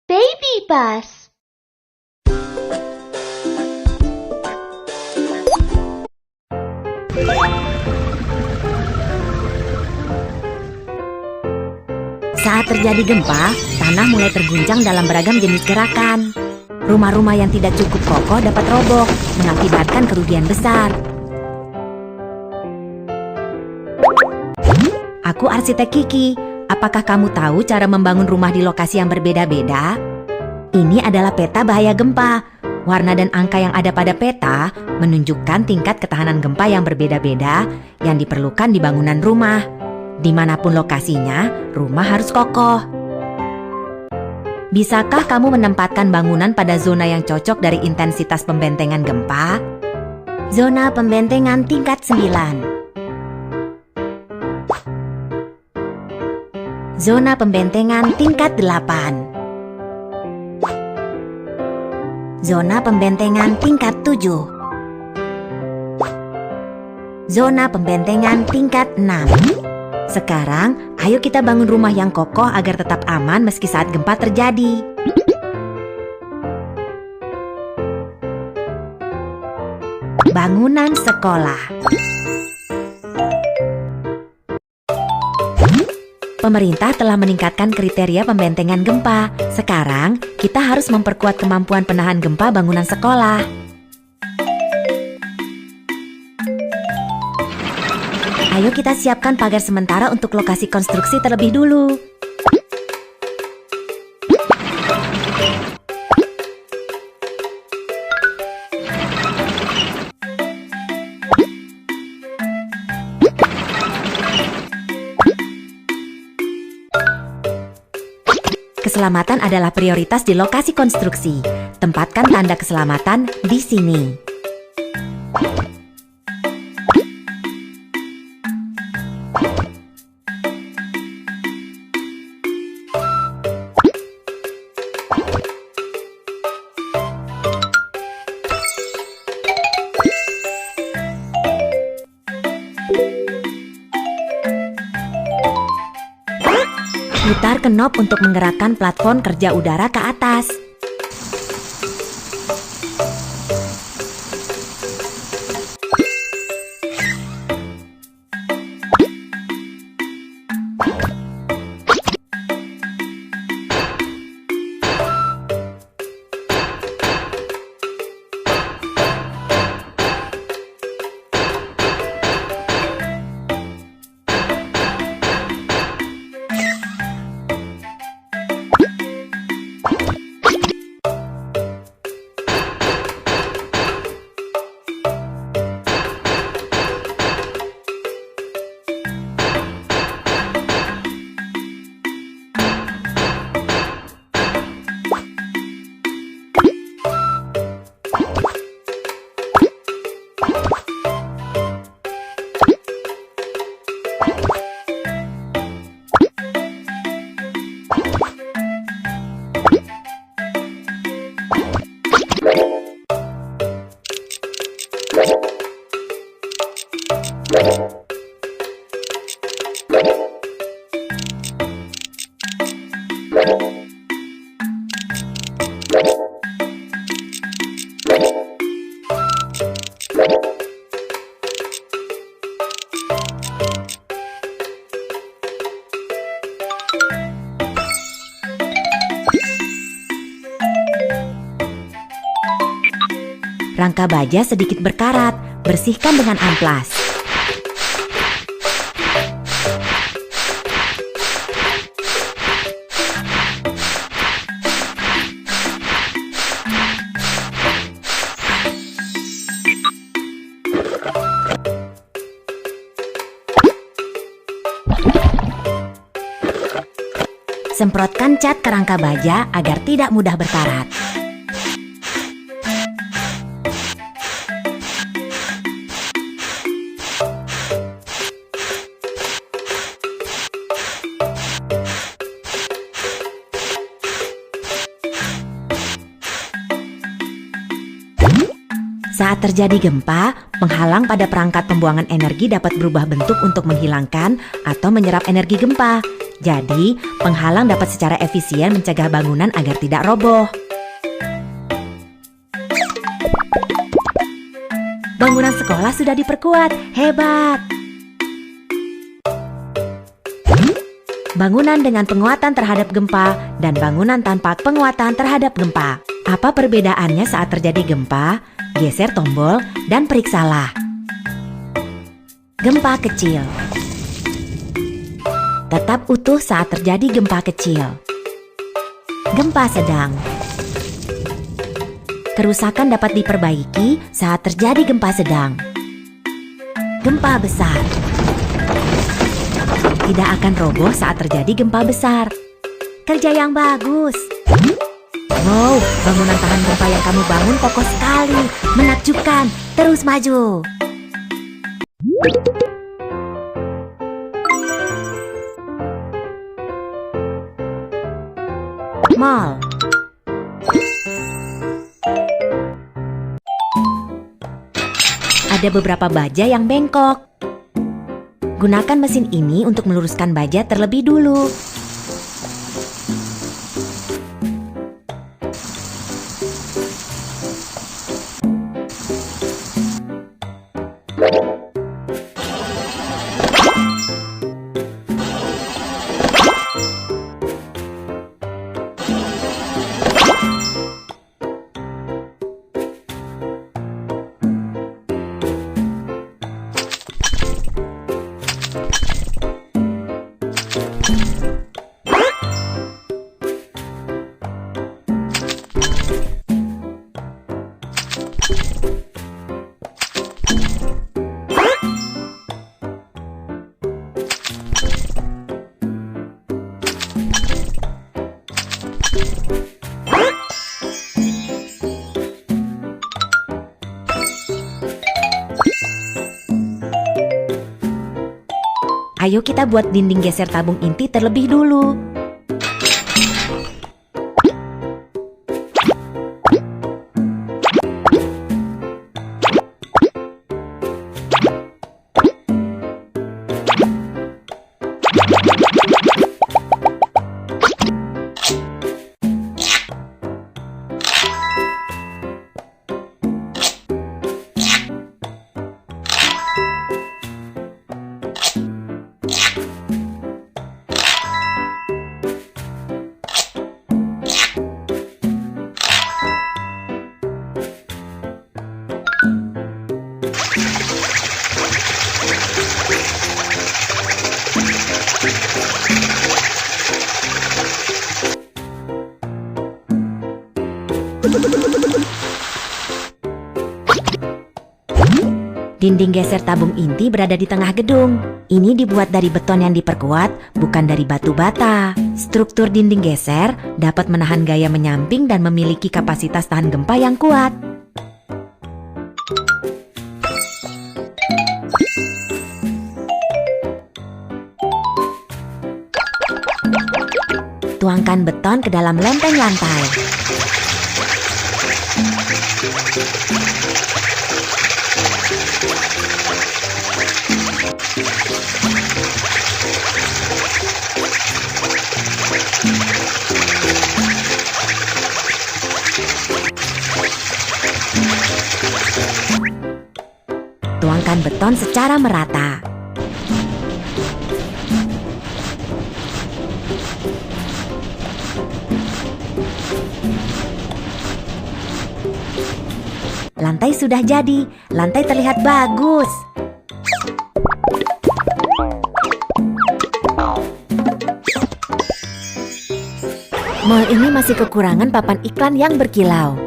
Baby bus. Saat terjadi gempa, tanah mulai terguncang dalam beragam jenis gerakan. Rumah-rumah yang tidak cukup kokoh dapat roboh, mengakibatkan kerugian besar. Aku arsitek Kiki. Apakah kamu tahu cara membangun rumah di lokasi yang berbeda-beda? Ini adalah peta bahaya gempa. Warna dan angka yang ada pada peta menunjukkan tingkat ketahanan gempa yang berbeda-beda yang diperlukan di bangunan rumah. Dimanapun lokasinya, rumah harus kokoh. Bisakah kamu menempatkan bangunan pada zona yang cocok dari intensitas pembentengan gempa? Zona pembentengan tingkat 9. Zona pembentengan tingkat 8. Zona pembentengan tingkat 7. Zona pembentengan tingkat 6. Sekarang, ayo kita bangun rumah yang kokoh agar tetap aman meski saat gempa terjadi. Bangunan sekolah. Pemerintah telah meningkatkan kriteria pembentengan gempa. Sekarang, kita harus memperkuat kemampuan penahan gempa bangunan sekolah. Ayo kita siapkan pagar sementara untuk lokasi konstruksi terlebih dulu. Keselamatan adalah prioritas di lokasi konstruksi. Tempatkan tanda keselamatan di sini. Putar knob untuk menggerakkan platform kerja udara ke atas. Rangka baja sedikit berkarat, bersihkan dengan amplas. Semprotkan cat ke rangka baja agar tidak mudah berkarat. Saat terjadi gempa, Penghalang pada perangkat pembuangan energi dapat berubah bentuk untuk menghilangkan atau menyerap energi gempa. Jadi, penghalang dapat secara efisien mencegah bangunan agar tidak roboh. Bangunan sekolah sudah diperkuat, hebat! Bangunan dengan penguatan terhadap gempa dan bangunan tanpa penguatan terhadap gempa. Apa perbedaannya saat terjadi gempa? Geser tombol dan periksalah. Gempa kecil. Tetap utuh saat terjadi gempa kecil. Gempa sedang. Kerusakan dapat diperbaiki saat terjadi gempa sedang. Gempa besar. Tidak akan roboh saat terjadi gempa besar. Kerja yang bagus. Wow, bangunan tahan gempa yang kamu bangun kokoh sekali. Menakjubkan. Terus maju. Mall. Ada beberapa baja yang bengkok. Gunakan mesin ini untuk meluruskan baja terlebih dulu. Ayo kita buat dinding geser tabung inti terlebih dulu. Dinding geser tabung inti berada di tengah gedung. Ini dibuat dari beton yang diperkuat, bukan dari batu bata. Struktur dinding geser dapat menahan gaya menyamping dan memiliki kapasitas tahan gempa yang kuat. Tuangkan beton ke dalam lempeng lantai. Tuangkan beton secara merata. Lantai sudah jadi, lantai terlihat bagus. Mall ini masih kekurangan papan iklan yang berkilau.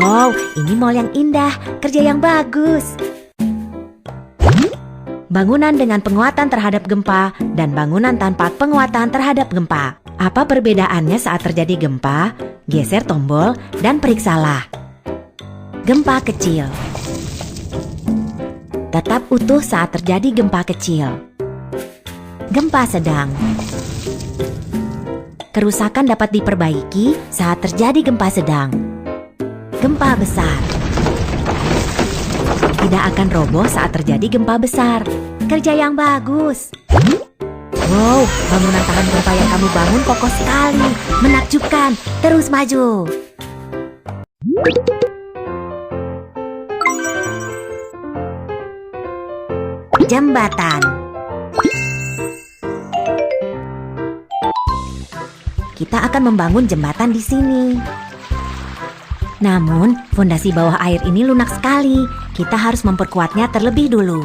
Wow, ini mall yang indah, kerja yang bagus. Bangunan dengan penguatan terhadap gempa dan bangunan tanpa penguatan terhadap gempa. Apa perbedaannya saat terjadi gempa? Geser tombol dan periksalah. Gempa kecil. Tetap utuh saat terjadi gempa kecil. Gempa sedang. Kerusakan dapat diperbaiki saat terjadi gempa sedang. Gempa besar. Tidak akan roboh saat terjadi gempa besar. Kerja yang bagus. Wow, bangunan tahan gempa yang kamu bangun kokoh sekali. Menakjubkan. Terus maju. Jembatan. Kita akan membangun jembatan di sini. Namun, fondasi bawah air ini lunak sekali. Kita harus memperkuatnya terlebih dulu.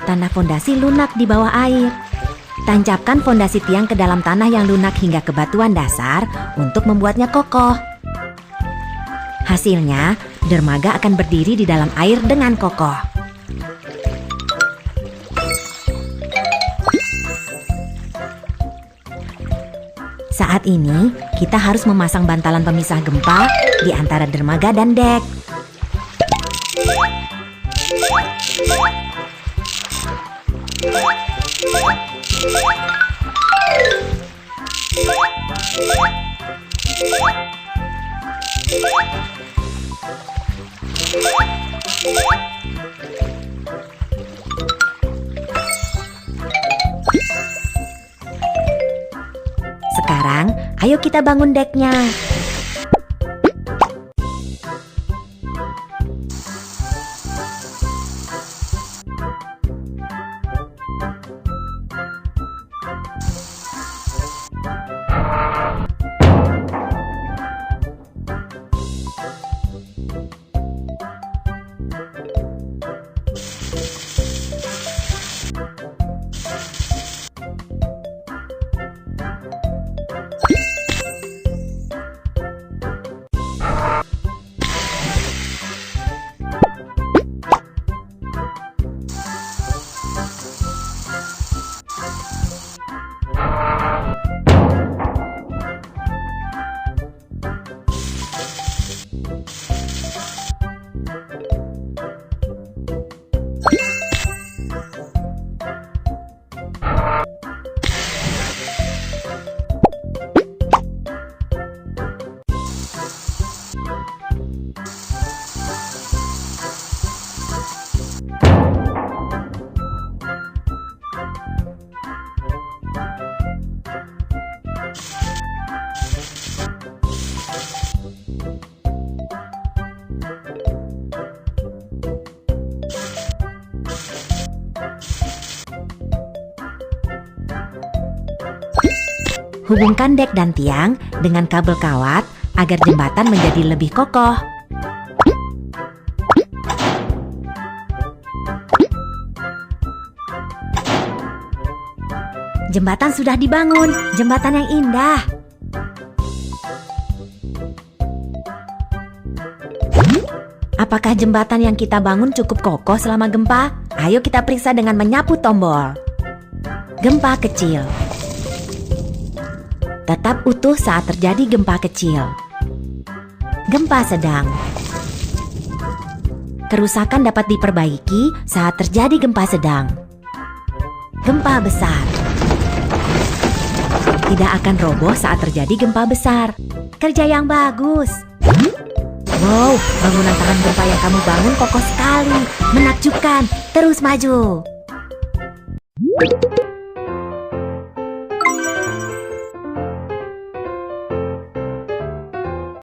Tanah fondasi lunak di bawah air. Tancapkan fondasi tiang ke dalam tanah yang lunak hingga ke batuan dasar untuk membuatnya kokoh. Hasilnya, dermaga akan berdiri di dalam air dengan kokoh. Saat ini, kita harus memasang bantalan pemisah gempa di antara dermaga dan dek. Sekarang, ayo kita bangun deknya. Hubungkan dek dan tiang dengan kabel kawat agar jembatan menjadi lebih kokoh. Jembatan sudah dibangun, jembatan yang indah. Apakah jembatan yang kita bangun cukup kokoh selama gempa? Ayo kita periksa dengan menyapu tombol. Gempa kecil. Tetap utuh saat terjadi gempa kecil. Gempa sedang. Kerusakan dapat diperbaiki saat terjadi gempa sedang. Gempa besar. Tidak akan roboh saat terjadi gempa besar. Kerja yang bagus. Wow, bangunan tahan gempa yang kamu bangun kokoh sekali. Menakjubkan. Terus maju.